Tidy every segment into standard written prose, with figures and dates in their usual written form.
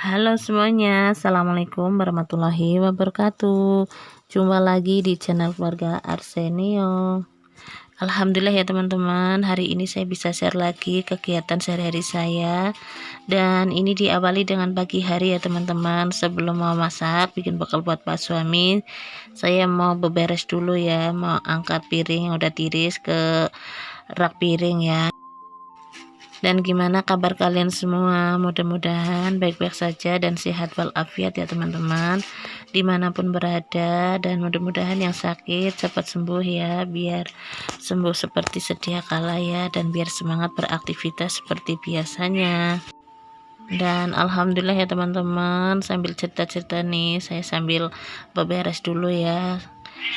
Halo semuanya, Assalamualaikum warahmatullahi wabarakatuh. Jumpa lagi di channel keluarga Arsenio. Alhamdulillah ya teman-teman, hari ini saya bisa share lagi kegiatan sehari-hari saya. Dan ini diawali dengan pagi hari ya teman-teman. Sebelum mau masak, bikin bekal buat pak suami, saya mau beberes dulu ya, mau angkat piring yang udah tiris ke rak piring ya. Dan gimana kabar kalian semua? Mudah-mudahan baik-baik saja dan sehat walafiat ya teman-teman, dimanapun berada. Dan mudah-mudahan yang sakit cepat sembuh ya, biar sembuh seperti sedia kala ya, dan biar semangat beraktivitas seperti biasanya. Dan alhamdulillah ya teman-teman, sambil cerita-cerita nih, saya sambil beberes dulu ya.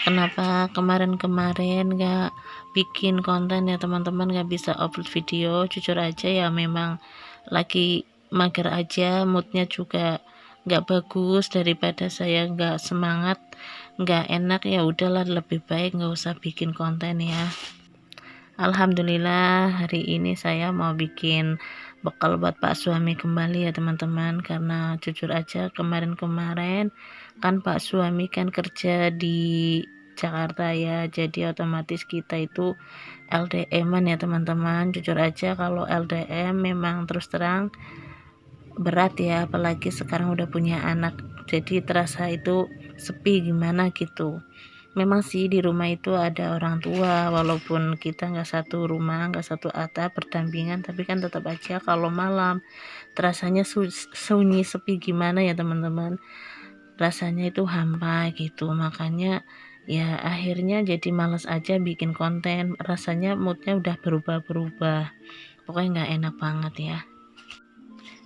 Kenapa kemarin-kemarin gak bikin konten ya teman-teman, gak bisa upload video? Jujur aja ya, memang lagi mager aja, moodnya juga gak bagus. Daripada saya gak semangat, gak enak, ya udahlah, lebih baik gak usah bikin konten ya. Alhamdulillah hari ini saya mau bikin bekal buat pak suami kembali ya teman-teman, karena jujur aja kemarin-kemarin kan pak suami kan kerja di Jakarta ya, jadi otomatis kita itu LDM-an ya teman-teman. Jujur aja kalau LDM memang terus terang berat ya, apalagi sekarang udah punya anak, jadi terasa itu sepi gimana gitu. Memang sih di rumah itu ada orang tua, walaupun kita nggak satu rumah, nggak satu atap berdampingan, tapi kan tetap aja kalau malam terasanya sunyi sepi gimana ya teman-teman, rasanya itu hampa gitu. Makanya ya akhirnya jadi males aja bikin konten, rasanya moodnya udah berubah-berubah, pokoknya nggak enak banget ya.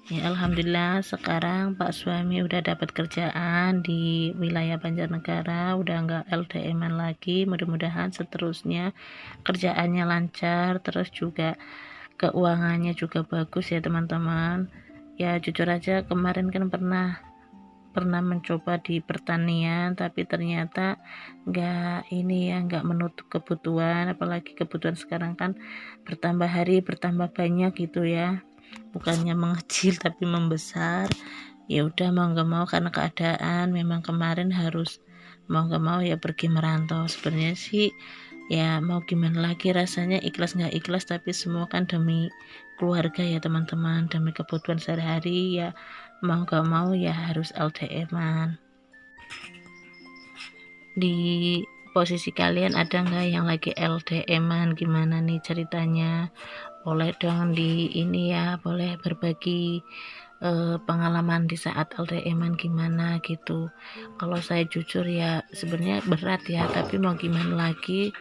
Ya alhamdulillah sekarang pak suami udah dapat kerjaan di wilayah Banjarnegara, udah nggak LDM-an lagi. Mudah-mudahan seterusnya kerjaannya lancar, terus juga keuangannya juga bagus ya teman-teman. Ya jujur aja kemarin kan pernah mencoba di pertanian, tapi ternyata nggak menutup kebutuhan, apalagi kebutuhan sekarang kan bertambah hari bertambah banyak gitu ya, bukannya mengecil tapi membesar. Ya udah mau nggak mau karena keadaan, memang kemarin harus mau nggak mau ya pergi merantau. Sebenarnya sih ya mau gimana lagi, rasanya ikhlas nggak ikhlas, tapi semua kan demi keluarga ya teman-teman, demi kebutuhan sehari-hari ya, mau nggak mau ya harus LDM-an. Di posisi kalian ada nggak yang lagi LDM-an? Gimana nih ceritanya? Boleh dong di ini ya, boleh berbagi pengalaman di saat LDM-an gimana gitu. Kalau saya jujur ya sebenarnya berat ya, tapi mau gimana lagi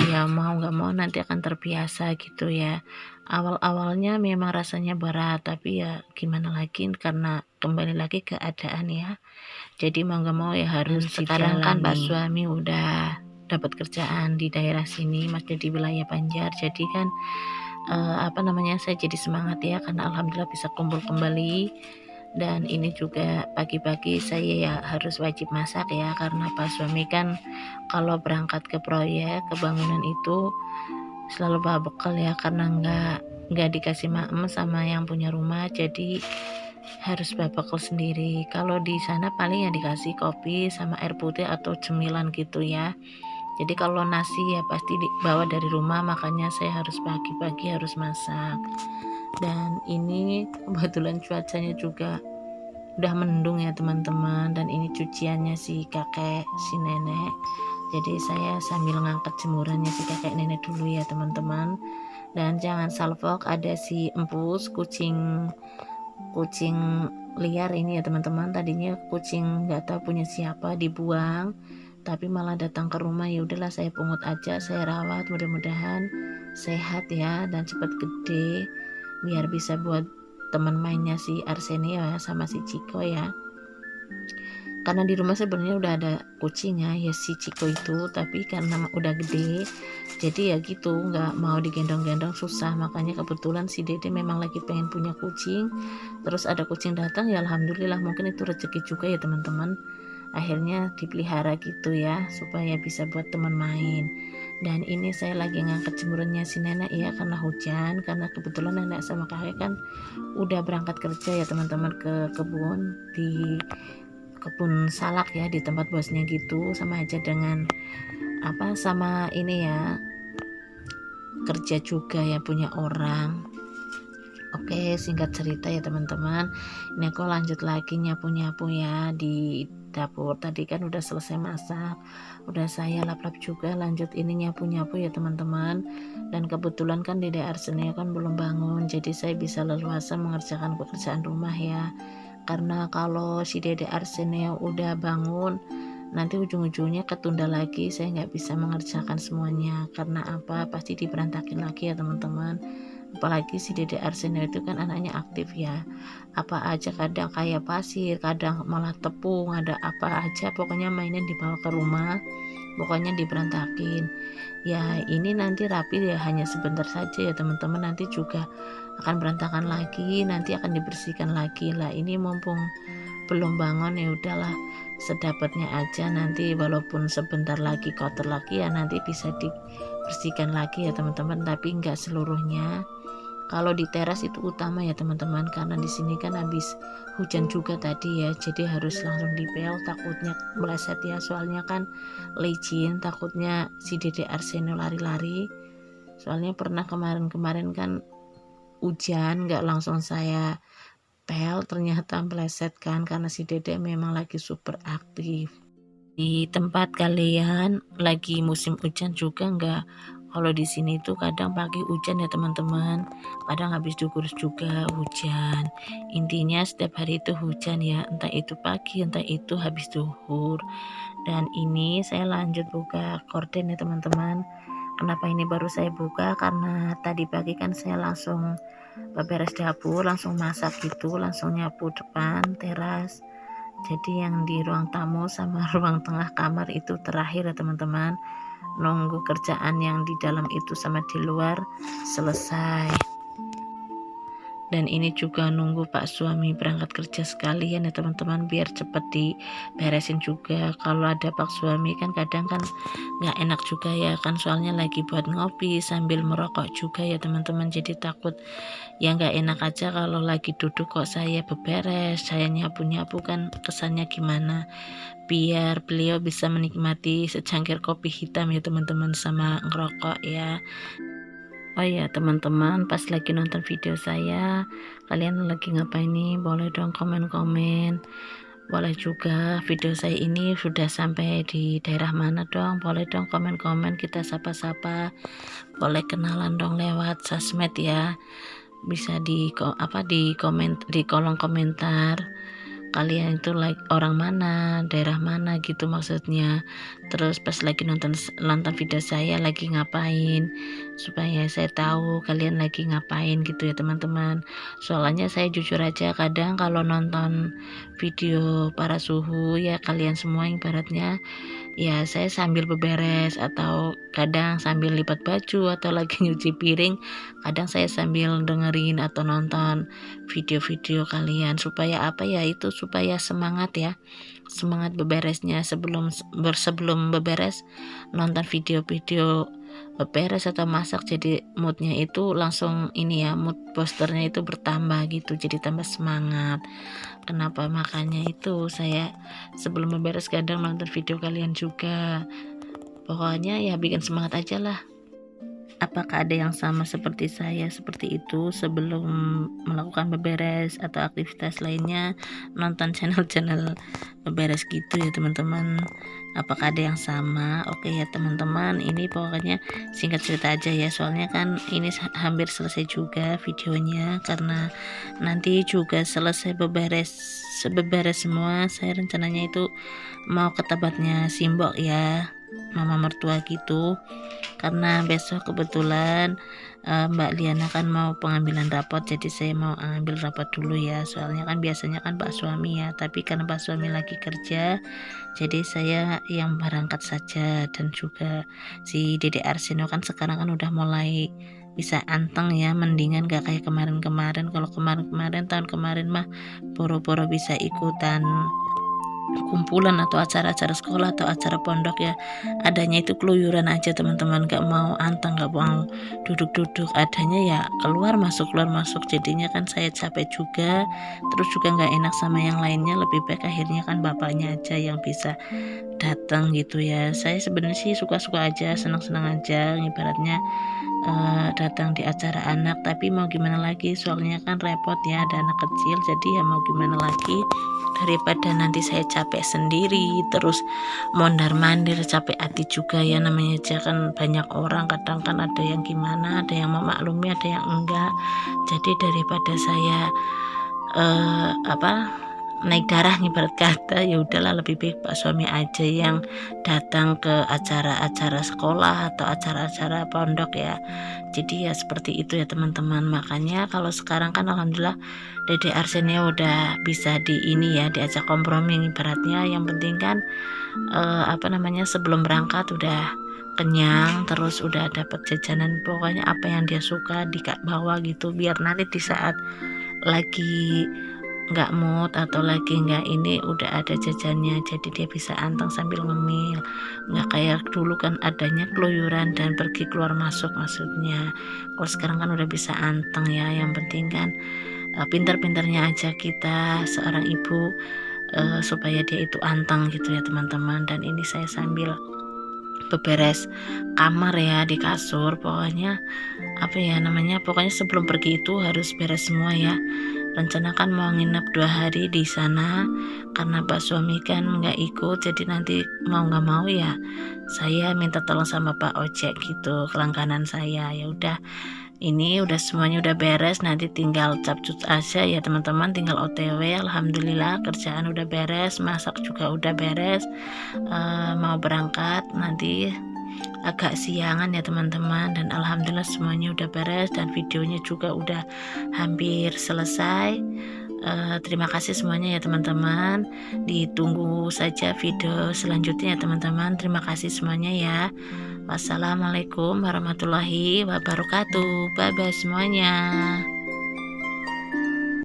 ya, mau nggak mau nanti akan terbiasa gitu ya. Awal-awalnya memang rasanya berat, tapi ya gimana lagi, karena kembali lagi keadaan ya, jadi mau nggak mau ya harus. Sekarang kan pak suami udah dapat kerjaan di daerah sini, masih di wilayah Banjar, jadi kan saya jadi semangat ya, karena alhamdulillah bisa kumpul kembali. Dan ini juga pagi-pagi saya ya harus wajib masak ya, karena pak suami kan kalau berangkat ke proyek ke bangunan itu selalu bawa bekal ya, karena nggak dikasih maem sama yang punya rumah, jadi harus bawa bekal sendiri. Kalau di sana paling yang dikasih kopi sama air putih atau cemilan gitu ya. Jadi kalau nasi ya pasti dibawa dari rumah, makanya saya harus pagi-pagi harus masak. Dan ini kebetulan cuacanya juga udah mendung ya teman-teman, dan ini cuciannya si kakek si nenek, jadi saya sambil ngangkat jemurannya si kakek nenek dulu ya teman-teman. Dan jangan salfok, ada si empus, kucing liar ini ya teman-teman. Tadinya kucing nggak tahu punya siapa, dibuang, tapi malah datang ke rumah. Ya udahlah saya pungut aja, saya rawat, mudah-mudahan sehat ya dan cepat gede, biar bisa buat teman mainnya si Arsenio ya sama si Ciko ya. Karena di rumah sebenarnya udah ada kucingnya ya si Ciko itu, tapi karena udah gede jadi ya gitu, nggak mau digendong-gendong susah. Makanya kebetulan si Dede memang lagi pengen punya kucing, terus ada kucing datang ya alhamdulillah, mungkin itu rezeki juga ya teman-teman, akhirnya dipelihara gitu ya supaya bisa buat teman main. Dan ini saya lagi ngangkat jemurannya si nenek ya, karena hujan, karena kebetulan nenek sama kakek kan udah berangkat kerja ya teman-teman, ke kebun, di kebun salak ya, di tempat bosnya gitu. Sama aja dengan sama ini ya, kerja juga ya, punya orang. Oke, singkat cerita ya teman-teman, ini aku lanjut lagi nyapu-nyapu ya di dapur. Tadi kan udah selesai masak, udah saya lap-lap juga, lanjut ini nyapu-nyapu ya teman-teman. Dan kebetulan kan Dede Arsenio kan belum bangun, jadi saya bisa leluasa mengerjakan pekerjaan rumah ya. Karena kalau si Dede Arsenio udah bangun, nanti ujung-ujungnya ketunda lagi, saya nggak bisa mengerjakan semuanya. Karena pasti diberantakin lagi ya teman-teman. Apalagi si Dede Arsenio itu kan anaknya aktif ya, apa aja kadang kayak pasir, kadang malah tepung, ada apa aja pokoknya mainnya dibawa ke rumah, pokoknya diberantakin ya. Ini nanti rapi ya, hanya sebentar saja ya teman-teman, nanti juga akan berantakan lagi, nanti akan dibersihkan lagi lah. Ini mumpung belum bangun ya udahlah, sedapatnya aja, nanti walaupun sebentar lagi kotor lagi ya nanti bisa dibersihkan lagi ya teman-teman, tapi enggak seluruhnya. Kalau di teras itu utama ya teman-teman, karena di sini kan habis hujan juga tadi ya, jadi harus langsung dipel, takutnya meleset ya, soalnya kan licin, takutnya si Dede Arsenio lari-lari. Soalnya pernah kemarin kan hujan, nggak langsung saya pel, ternyata meleset kan, karena si Dede memang lagi super aktif. Di tempat kalian lagi musim hujan juga enggak? Kalau di sini tuh kadang pagi hujan ya teman-teman, kadang habis duhur juga hujan. Intinya setiap hari itu hujan ya, entah itu pagi, entah itu habis duhur. Dan ini saya lanjut buka korden ya teman-teman. Kenapa ini baru saya buka? Karena tadi pagi kan saya langsung beres dapur, langsung masak gitu, langsung nyapu depan teras. Jadi yang di ruang tamu sama ruang tengah kamar itu terakhir ya teman-teman, nunggu kerjaan yang di dalam itu sama di luar selesai. Dan ini juga nunggu Pak suami berangkat kerja sekalian ya teman-teman, biar cepet diberesin juga. Kalau ada Pak suami kan kadang kan nggak enak juga ya kan, soalnya lagi buat ngopi sambil merokok juga ya teman-teman, jadi takut ya nggak enak aja kalau lagi duduk kok saya beberes, saya nyapu-nyapu, kan kesannya gimana. Biar beliau bisa menikmati secangkir kopi hitam ya teman-teman, sama ngerokok ya. Oh ya teman-teman, pas lagi nonton video saya, kalian lagi ngapain nih? Boleh dong komen-komen. Boleh juga video saya ini sudah sampai di daerah mana dong? Boleh dong komen-komen, kita sapa-sapa. Boleh kenalan dong lewat sosmed ya. Bisa di komen, di kolom komentar, kalian itu orang mana, daerah mana gitu maksudnya. Terus pas lagi nonton video saya lagi ngapain, supaya saya tahu kalian lagi ngapain gitu ya teman-teman. Soalnya saya jujur aja kadang kalau nonton video para suhu ya, kalian semua ibaratnya ya, saya sambil beberes atau kadang sambil lipat baju atau lagi nyuci piring, kadang saya sambil dengerin atau nonton video-video kalian, supaya itu supaya semangat ya, semangat beberesnya. Sebelum beberes nonton video-video beberes atau masak, jadi moodnya itu langsung ini ya, mood posternya itu bertambah gitu, jadi tambah semangat. Kenapa? Makanya itu saya sebelum beberes kadang nonton video kalian juga. Pokoknya ya bikin semangat aja lah. Apakah ada yang sama seperti saya seperti itu sebelum melakukan beberes atau aktivitas lainnya, nonton channel-channel beberes gitu ya teman-teman? Apakah ada yang sama? Oke ya teman-teman, ini pokoknya singkat cerita aja ya, soalnya kan ini hampir selesai juga videonya, karena nanti juga selesai beberes semua, saya rencananya itu mau ke tempatnya Simbok ya, mama mertua gitu, karena besok kebetulan Mbak Liana kan mau pengambilan rapot, jadi saya mau ambil rapot dulu ya, soalnya kan biasanya kan Pak suami ya, tapi karena Pak suami lagi kerja, jadi saya yang berangkat saja. Dan juga si Dede Arsenio kan sekarang kan udah mulai bisa anteng ya, mendingan gak kayak kemarin-kemarin. Kalau kemarin tahun kemarin mah boro-boro bisa ikutan kumpulan atau acara-acara sekolah atau acara pondok ya, adanya itu keluyuran aja teman-teman, gak mau anteng, gak mau duduk-duduk, adanya ya keluar masuk jadinya kan saya capek juga, terus juga nggak enak sama yang lainnya. Lebih baik akhirnya kan bapaknya aja yang bisa datang gitu ya. Saya sebenarnya sih suka-suka aja, senang-senang aja ibaratnya datang di acara anak, tapi mau gimana lagi, soalnya kan repot ya, ada anak kecil, jadi ya mau gimana lagi, daripada nanti saya capek sendiri terus mondar-mandir, capek hati juga ya, namanya aja kan banyak orang, kadang kan ada yang gimana, ada yang memaklumi, ada yang enggak. Jadi daripada saya naik darah ibarat kata, ya udahlah lebih baik Pak suami aja yang datang ke acara-acara sekolah atau acara-acara pondok ya. Jadi ya seperti itu ya teman-teman. Makanya kalau sekarang kan alhamdulillah Dede Arsenia udah bisa di ini ya, diajak kompromi ibaratnya. Yang penting kan sebelum berangkat udah kenyang, terus udah dapat jajanan, pokoknya apa yang dia suka bawa gitu, biar nanti di saat lagi nggak mood atau lagi nggak ini udah ada jajannya, jadi dia bisa anteng sambil ngemil, nggak kayak dulu kan adanya keluyuran dan pergi keluar masuk maksudnya. Kalau sekarang kan udah bisa anteng ya, yang penting kan pintar-pintarnya aja kita seorang ibu supaya dia itu anteng gitu ya teman-teman. Dan ini saya sambil beberes kamar ya, di kasur, pokoknya pokoknya sebelum pergi itu harus beres semua ya. Rencana kan mau nginep 2 hari di sana, karena Pak suami kan nggak ikut, jadi nanti mau nggak mau ya saya minta tolong sama Pak ojek gitu, kelangganan saya. Ya udah, ini udah semuanya udah beres, nanti tinggal capcut aja ya teman-teman, tinggal OTW. Alhamdulillah kerjaan udah beres, masak juga udah beres, mau berangkat nanti agak siangan ya teman-teman, dan alhamdulillah semuanya udah beres dan videonya juga udah hampir selesai. Terima kasih semuanya ya teman-teman, ditunggu saja video selanjutnya ya teman-teman. Terima kasih semuanya ya. Wassalamualaikum warahmatullahi wabarakatuh. Bye bye semuanya.